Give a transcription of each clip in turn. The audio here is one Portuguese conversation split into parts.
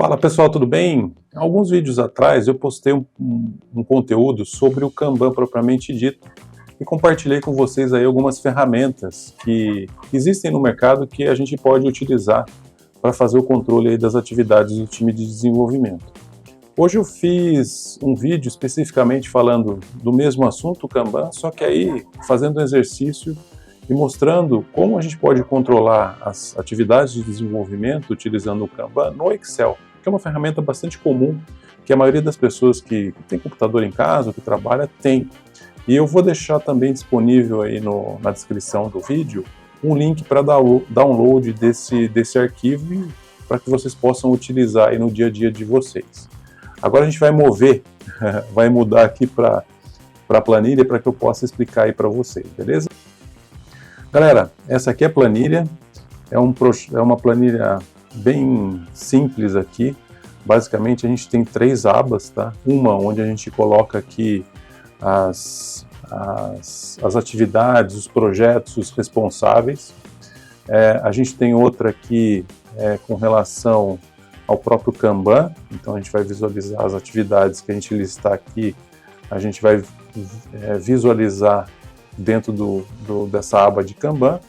Fala pessoal, tudo bem? Alguns vídeos atrás eu postei um conteúdo sobre o Kanban propriamente dito e compartilhei com vocês aí algumas ferramentas que existem no mercado que a gente pode utilizar para fazer o controle aí das atividades do time de desenvolvimento. Hoje eu fiz um vídeo especificamente falando do mesmo assunto, o Kanban, só que aí fazendo um exercício e mostrando como a gente pode controlar as atividades de desenvolvimento utilizando o Kanban no Excel, que é uma ferramenta bastante comum, que a maioria das pessoas que tem computador em casa, ou que trabalha, tem. E eu vou deixar também disponível aí na descrição do vídeo um link para download desse arquivo para que vocês possam utilizar aí no dia a dia de vocês. Agora a gente vai vai mudar aqui para a planilha para que eu possa explicar aí para vocês, beleza? Galera, essa aqui é a planilha, é uma planilha bem simples aqui. Basicamente a gente tem 3 abas, tá? Uma onde a gente coloca aqui as atividades, os projetos, os responsáveis. A gente tem outra aqui com relação ao próprio Kanban, então a gente vai visualizar as atividades que a gente listar aqui, a gente vai visualizar dentro dessa aba de Kanban.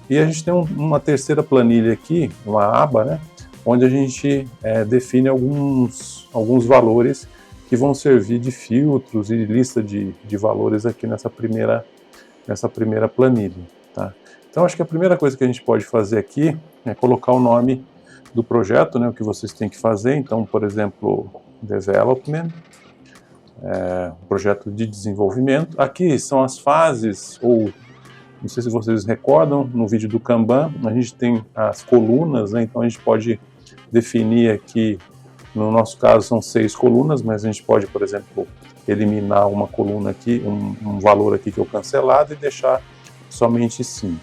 E a gente tem uma terceira planilha aqui, uma aba, né, onde a gente define alguns valores que vão servir de filtros e lista de valores aqui nessa primeira planilha. Tá? Então acho que a primeira coisa que a gente pode fazer aqui é colocar o nome do projeto, né, o que vocês têm que fazer. Então, por exemplo, Development, projeto de desenvolvimento. Aqui são as fases, ou não sei se vocês recordam, no vídeo do Kanban, a gente tem as colunas, né? Então a gente pode definir aqui, no nosso caso são 6 colunas, mas a gente pode, por exemplo, eliminar uma coluna aqui, um valor aqui que é o cancelado e deixar somente 5.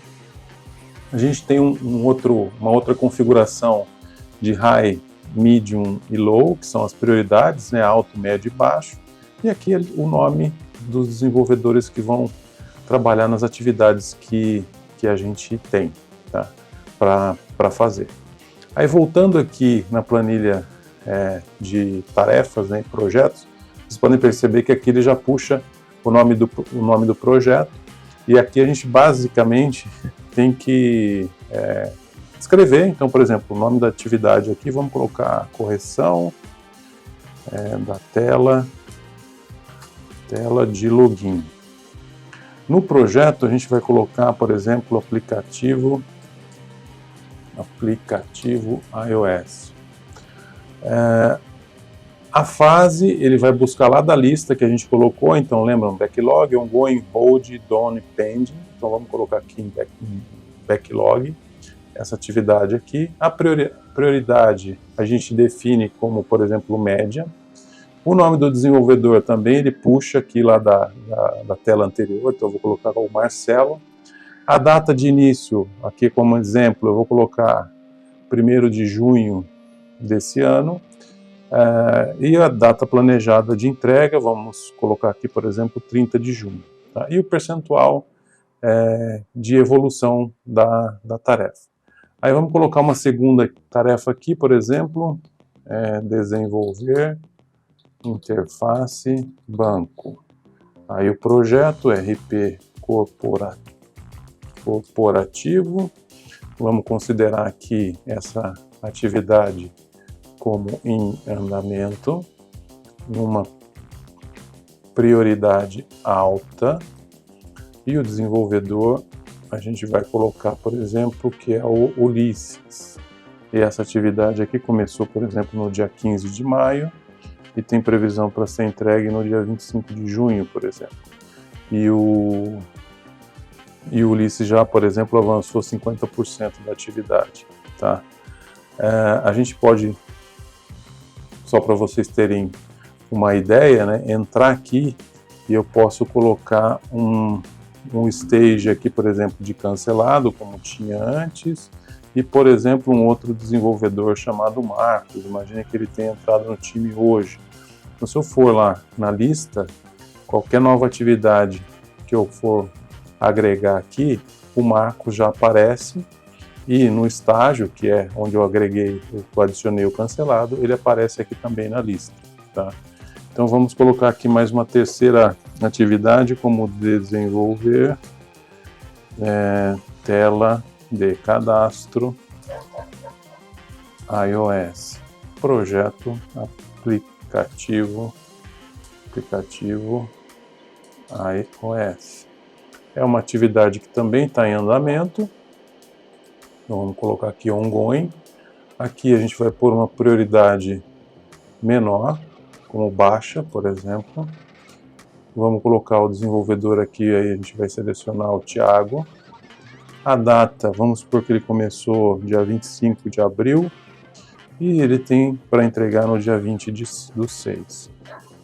A gente tem uma outra configuração de High, Medium e Low, que são as prioridades, né? Alto, médio e baixo. E aqui o nome dos desenvolvedores que vão trabalhar nas atividades que a gente tem, tá? Para fazer. Aí voltando aqui na planilha de tarefas, né, projetos, vocês podem perceber que aqui ele já puxa o nome do projeto, e aqui a gente basicamente tem que escrever. Então, por exemplo, o nome da atividade aqui, vamos colocar correção da tela de login. No projeto a gente vai colocar, por exemplo, aplicativo iOS. A fase ele vai buscar lá da lista que a gente colocou, então lembram, backlog, ongoing, hold, done, pending. Então vamos colocar aqui em backlog essa atividade aqui. A prioridade a gente define como, por exemplo, média. O nome do desenvolvedor também ele puxa aqui lá da tela anterior, então eu vou colocar o Marcelo. A data de início, aqui como exemplo, eu vou colocar 1º de junho desse ano. E a data planejada de entrega, vamos colocar aqui, por exemplo, 30 de junho. Tá? E o percentual de evolução da tarefa. Aí vamos colocar uma segunda tarefa aqui, por exemplo, desenvolver interface banco. Aí o projeto RP corporativo, vamos considerar aqui essa atividade como em andamento, numa prioridade alta, e o desenvolvedor a gente vai colocar, por exemplo, que é o Ulisses. E essa atividade aqui começou, por exemplo, no dia 15 de maio, e tem previsão para ser entregue no dia 25 de junho, por exemplo. E o Ulisses já, por exemplo, avançou 50% da atividade. Tá? A gente pode, só para vocês terem uma ideia, né, entrar aqui e eu posso colocar um stage aqui, por exemplo, de cancelado, como tinha antes, e, por exemplo, um outro desenvolvedor chamado Marcos. Imagine que ele tenha entrado no time hoje. Então, se eu for lá na lista, qualquer nova atividade que eu for agregar aqui, o Marcos já aparece E no estágio, que é onde eu agreguei, eu adicionei o cancelado, ele aparece aqui também na lista, tá? Então vamos colocar aqui mais uma terceira atividade, como desenvolver tela de cadastro iOS, projeto aplicativo iOS. É uma atividade que também está em andamento. Então vamos colocar aqui ongoing. Aqui a gente vai pôr uma prioridade menor, como baixa, por exemplo. Vamos colocar o desenvolvedor aqui, aí a gente vai selecionar o Thiago. A data, vamos supor que ele começou dia 25 de abril e ele tem para entregar no dia 20 do 6.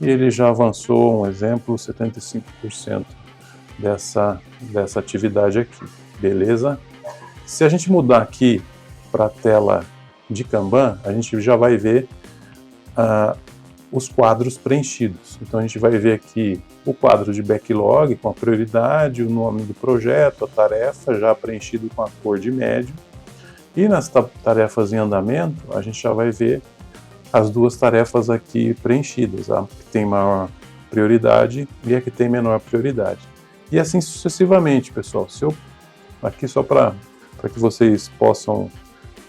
E ele já avançou, um exemplo, 75% dessa atividade aqui, beleza? Se a gente mudar aqui para a tela de Kanban, a gente já vai ver os quadros preenchidos. Então a gente vai ver aqui o quadro de backlog com a prioridade, o nome do projeto, a tarefa já preenchido com a cor de médio. E nas tarefas em andamento, a gente já vai ver as duas tarefas aqui preenchidas, a que tem maior prioridade e a que tem menor prioridade. E assim sucessivamente, pessoal. Aqui só para que vocês possam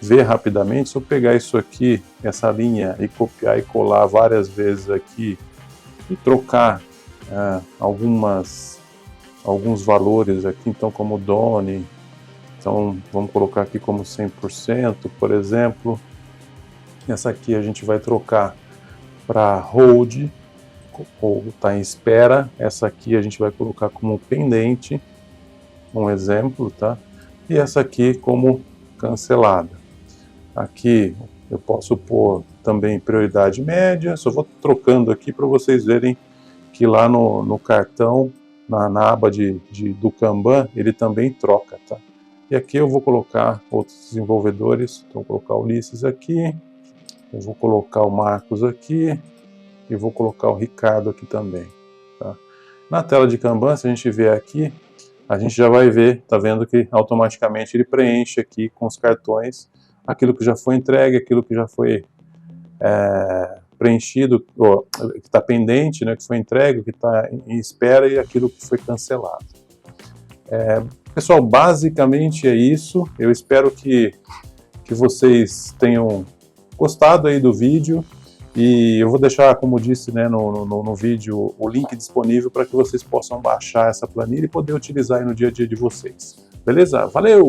ver rapidamente, se eu pegar isso aqui, essa linha, e copiar e colar várias vezes aqui e trocar alguns valores aqui, então como Done, então vamos colocar aqui como 100%, por exemplo. Essa aqui a gente vai trocar para hold, ou está em espera. Essa aqui a gente vai colocar como pendente, um exemplo, tá? E essa aqui como cancelada. Aqui eu posso pôr também prioridade média, só vou trocando aqui para vocês verem que lá no cartão, na aba do Kanban, ele também troca, tá? E aqui eu vou colocar outros desenvolvedores, então vou colocar o Ulisses aqui, eu vou colocar o Marcos aqui, e vou colocar o Ricardo aqui também, tá? Na tela de Kanban, se a gente vier aqui, a gente já vai ver, tá vendo que automaticamente ele preenche aqui com os cartões aquilo que já foi entregue, aquilo que já foi preenchido, ou, que está pendente, né, que foi entregue, que está em espera e aquilo que foi cancelado. Pessoal, basicamente é isso. Eu espero que vocês tenham gostado aí do vídeo. E eu vou deixar, como disse, né, no vídeo, o link disponível para que vocês possam baixar essa planilha e poder utilizar aí no dia a dia de vocês. Beleza? Valeu!